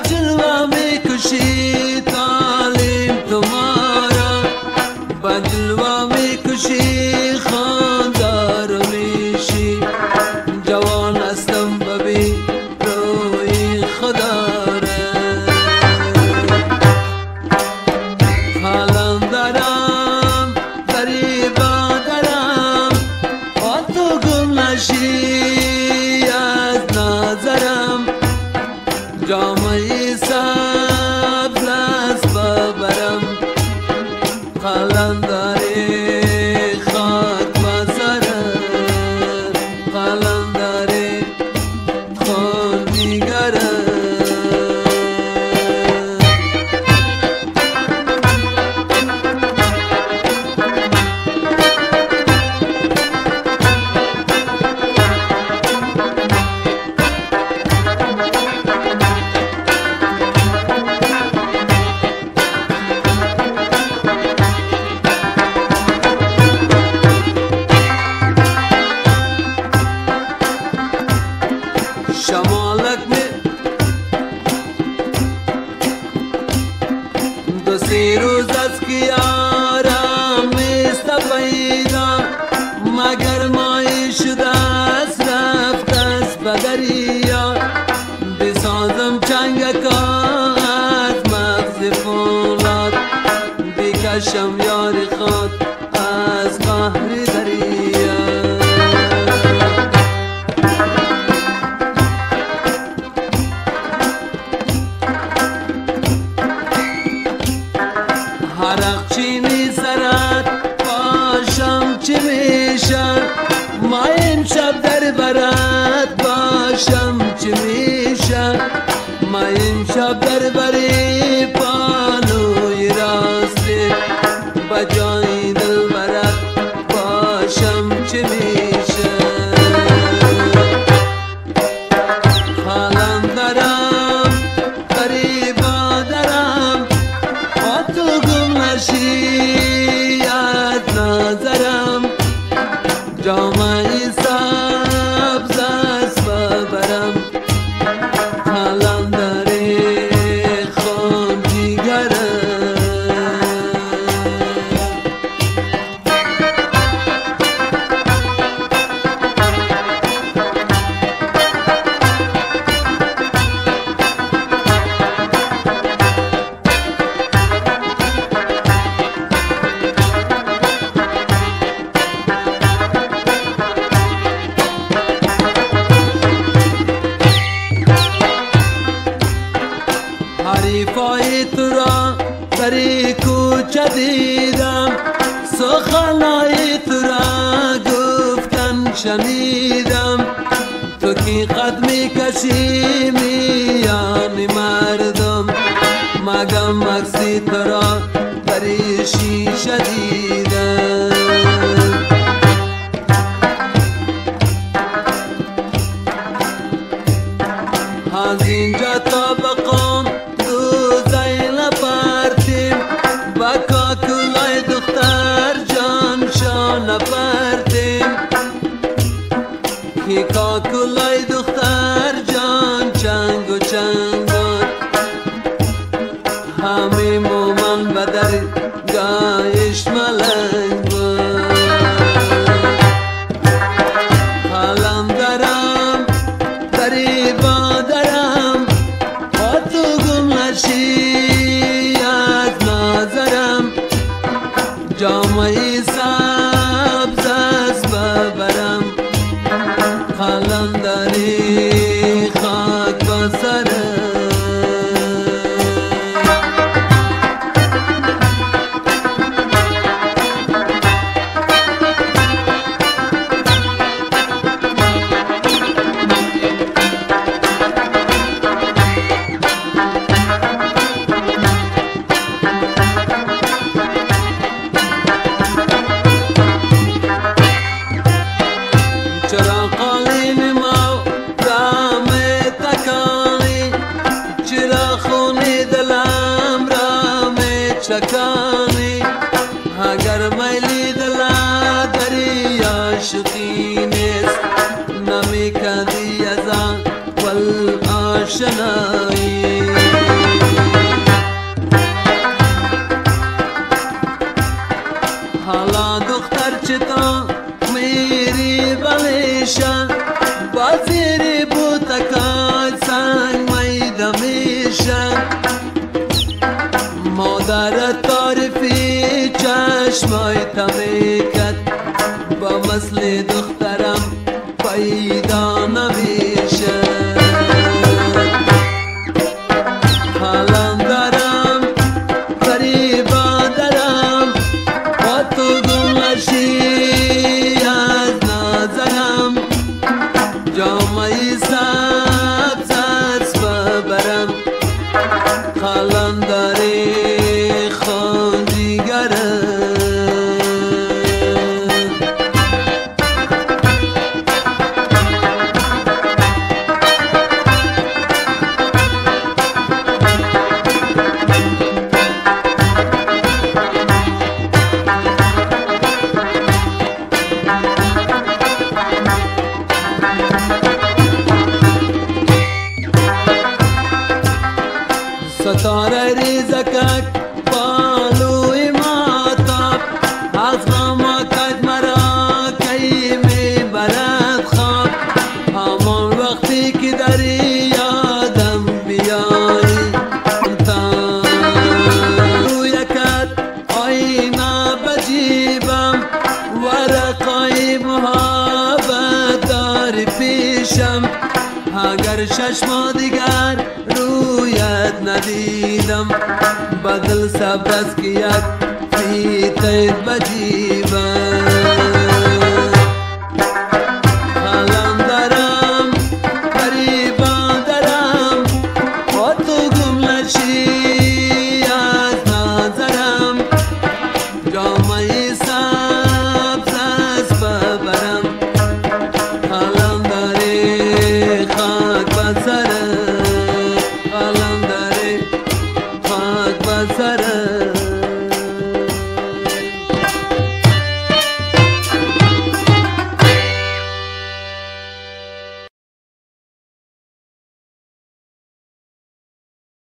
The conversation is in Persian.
جلوه میکشی تعلیم تمہارا، با جلوه میکشی خاندار میشی. جوان هستم ببین روی خدا را، حالا دارم غریبا دارم، با تو گم نشی از نظرم. جامعی سبز است ببرم، قلندری خاک بسرم، قلندری خون دیگرم. شمالک می دو سی روز از که یارم نیست پیدا، مگر مایی شده است رفت است به دریا. بسازم چنگکا از مغز فولاد، بکشم یاری خود از قهر دریا. حرق چینی سرت باشم چی میشم، ما امشب در برت باشم چی میشم. ما امشب در بری پالوی راستی، بجای دل برت باشم چی میشم. حالا دارم غریبا دارم، با تو گم نشی از نظرم. جامعی سبز است ببرم، قلندری خون دیگرم. حریفای تو را در کوچه دیدم، سخنهای تو را گفتن شنیدم. تو کی قد میکشی میان مردم، مگم عکسی تو را در شیشه دیدم. از اینجا تا بقام دو زیل پرتیم، با کاکولای دختر جان شان پرتیم. کی کاکولای دختر جان چنگ و چنگان، همه مومن بدر گایش میشم مادر تعریفی چشمای تمیکت با مثل دخترم پیدا نمیشه حالم دارم قریبا دارم با تو گمشی از نظرم جامعی سبز از ببرم حالم داری خانجیگرم ستاره ریزکک بالوی ماتاب از غمکت مرا کی میبرد خواب همان وقتی که در یادم بیایی تا رویکت آینه بجیبم ورقای محبت داری پیشم اگر چشم دیگر رویت ندیدم بدل سبز که یک فیته بجیبم حالم دارم قریبا دارم با تو گملشی از نظرم جامعی سبز از ببرم حالم داری خاک بسرم حالم داری خاک بسرم